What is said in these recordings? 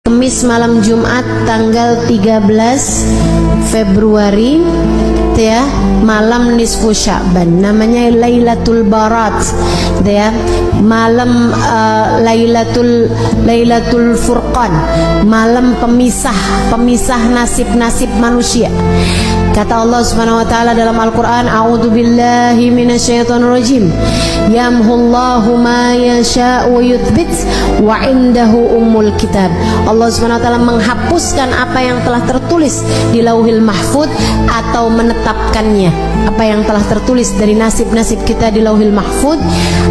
Kamis malam Jumat tanggal 13 Februari ya, malam nisfu Sya'ban, namanya Lailatul Barat ya, malam Lailatul Furqan, malam pemisah nasib-nasib manusia. Kata Allah Subhanahu wa taala dalam Al-Qur'an, a'udzubillahi minasyaitonirrajim, yamhullahu ma yasha' wa yuthbit wa indahu ummul kitab. Allah Subhanahu wa taala menghapuskan apa yang telah tertulis di Lauhil Mahfuz atau menetapkannya. Apa yang telah tertulis dari nasib-nasib kita di Lauhil Mahfuz,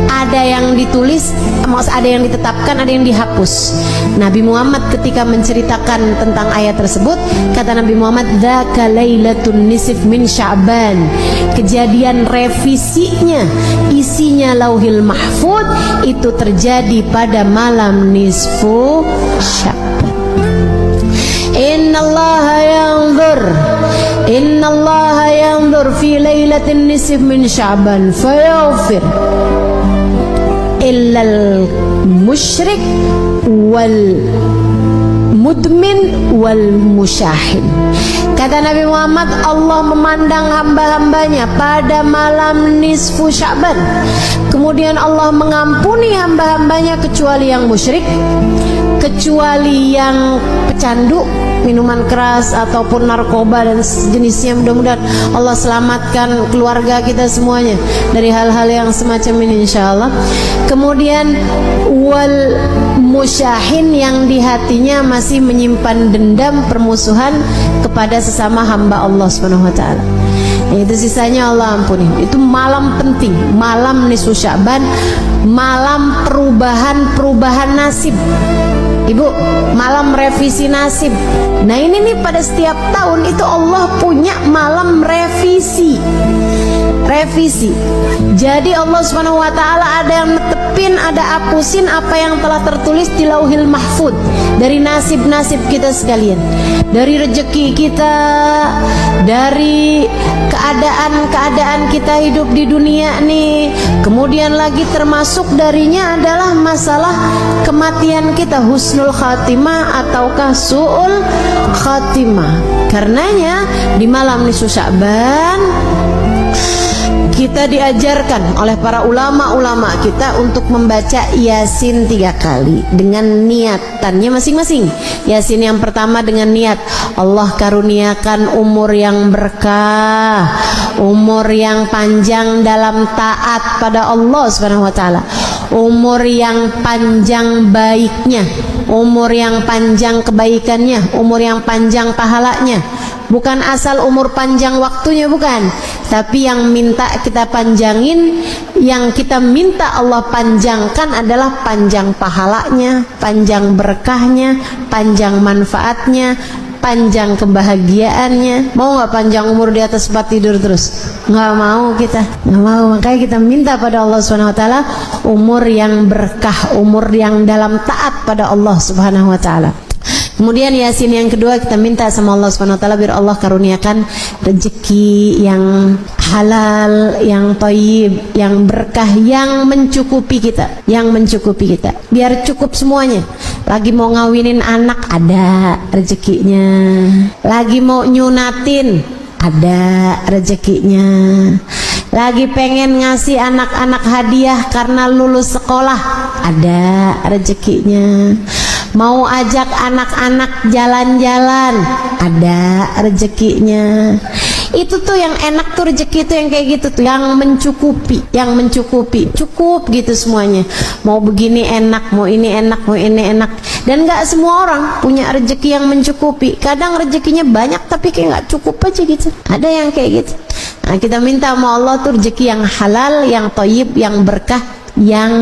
ada yang ditulis, ada yang ditetapkan, ada yang dihapus. Nabi Muhammad ketika menceritakan tentang ayat tersebut, kata Nabi Muhammad, dzaka lailatun nisf min Sya'ban. Kejadian revisinya, isinya Lauhil Mahfuz itu terjadi pada malam nisfu Sya'ban. Innallaha yanzur fi lailatin nisf min Sya'ban fayaghfir illal musyrik wal mudmin wal musyahin. Kata Nabi Muhammad, Allah memandang hamba-hambanya pada malam nisfu Sya'ban, kemudian Allah mengampuni hamba-hambanya kecuali yang musyrik, kecuali yang pecandu, minuman keras ataupun narkoba dan sejenisnya. Mudah-mudahan Allah selamatkan keluarga kita semuanya dari hal-hal yang semacam ini insyaallah. Kemudian wal musyahin, yang di hatinya masih menyimpan dendam permusuhan kepada sesama hamba Allah Subhanahu wa taala. Itu sisanya Allah ampuni. Itu malam penting, malam nisfu Sya'ban, malam perubahan nasib. Ibu, malam revisi nasib. Nah ini nih, pada setiap tahun itu Allah punya malam revisi. Jadi Allah Subhanahu wa taala ada yang netepin, ada hapusin apa yang telah tertulis di Lauhil Mahfuz dari nasib-nasib kita sekalian, dari rezeki kita, dari keadaan kita hidup di dunia nih. Kemudian lagi termasuk darinya adalah masalah kematian kita, husnul khatimah ataukah su'ul khatimah. Karenanya di malam nisfu Sya'ban kita diajarkan oleh para ulama-ulama kita untuk membaca Yasin 3 kali dengan niatannya masing-masing. Yasin yang pertama dengan niat Allah karuniakan umur yang berkah, umur yang panjang dalam taat pada Allah Subhanahu wa taala, umur yang panjang baiknya, umur yang panjang kebaikannya, umur yang panjang pahalanya. Bukan asal umur panjang waktunya, bukan, tapi yang minta kita panjangin, yang kita minta Allah panjangkan adalah panjang pahalanya, panjang berkahnya, panjang manfaatnya, panjang kebahagiaannya. Mau nggak panjang umur di atas tempat tidur terus? Nggak mau kita, nggak mau. Makanya kita minta pada Allah Subhanahu wa taala umur yang berkah, umur yang dalam taat pada Allah Subhanahu wa taala. Kemudian Yasin yang kedua kita minta sama Allah Subhanahu wa taala biar Allah karuniakan rezeki yang halal, yang thayyib, yang berkah, yang mencukupi kita, biar cukup semuanya. Lagi mau ngawinin anak ada rezekinya, lagi mau nyunatin ada rezekinya, lagi pengen ngasih anak-anak hadiah karena lulus sekolah ada rezekinya, mau ajak anak-anak jalan-jalan ada rezekinya. Itu tuh yang enak tuh, rezeki itu yang kayak gitu tuh, yang mencukupi, cukup gitu semuanya. Mau begini enak, mau ini enak, mau ini enak. Dan gak semua orang punya rezeki yang mencukupi. Kadang rezekinya banyak tapi kayak gak cukup aja gitu. Ada yang kayak gitu. Nah, kita minta sama Allah tuh rezeki yang halal, yang thayyib, yang berkah, yang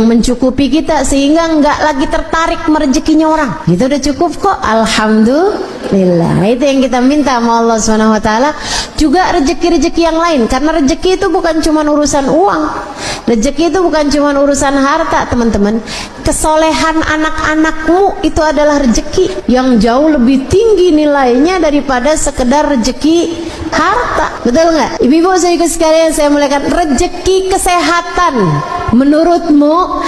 mencukupi kita sehingga nggak lagi tertarik merezekinya orang. Gitu udah cukup kok, alhamdulillah. Itu yang kita minta sama Allah Subhanahu wa taala. Juga rezeki-rezeki yang lain, karena rezeki itu bukan cuma urusan uang. Rezeki itu bukan cuma urusan harta, teman-teman. Kesolehan anak-anakmu itu adalah rezeki yang jauh lebih tinggi nilainya daripada sekedar rezeki harta. Betul nggak? Ibu-ibu saudaraku sekalian, saya muliakan, rezeki kesehatan menurutmu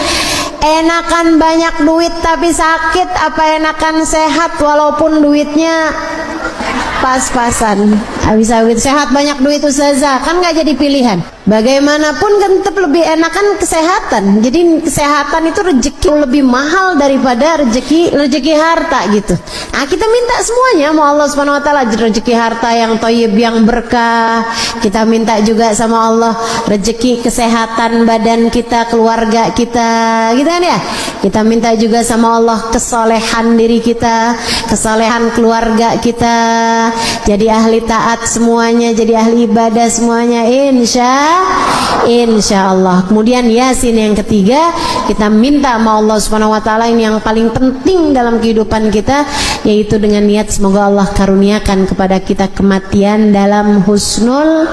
Enakan banyak duit tapi sakit, apa enakan sehat walaupun duitnya pas-pasan? Bisa sehat banyak duit ustazah, kan nggak jadi pilihan. Bagaimanapun kan tetap lebih enakan kesehatan. Jadi kesehatan itu rezeki lebih mahal daripada rezeki harta gitu. Nah, kita minta semuanya mau Allah Subhanahu wa taala rezeki harta yang thayyib, yang berkah. Kita minta juga sama Allah rezeki kesehatan badan kita, keluarga kita, gitu kan ya. Kita minta juga sama Allah kesolehan diri kita, kesolehan keluarga kita, jadi ahli taat semuanya, jadi ahli ibadah semuanya, insya Allah. Kemudian Yasin yang ketiga, kita minta sama Allah Subhanahu wa taala ini yang paling penting dalam kehidupan kita, yaitu dengan niat semoga Allah karuniakan kepada kita kematian dalam husnul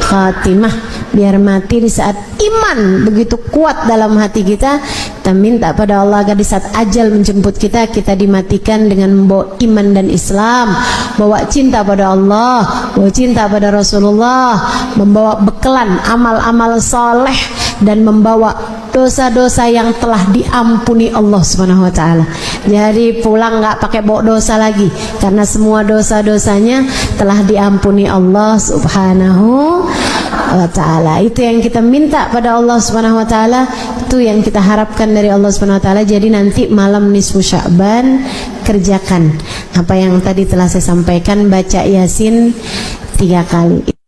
khatimah, biar mati di saat iman begitu kuat dalam hati kita. Kita minta pada Allah agar di saat ajal menjemput kita, kita dimatikan dengan membawa iman dan Islam, bawa cinta pada Allah, bawa cinta pada Rasulullah, membawa bekelan amal-amal soleh, dan membawa dosa-dosa yang telah diampuni Allah Subhanahu wa taala. Jadi pulang nggak pakai bawa dosa lagi, karena semua dosa-dosanya telah diampuni Allah Subhanahu wa taala. Itu yang kita minta pada Allah Subhanahu wa taala, itu yang kita harapkan dari Allah Subhanahu wa taala. Jadi nanti malam nisfu Sya'ban kerjakan apa yang tadi telah saya sampaikan, baca Yasin 3 kali.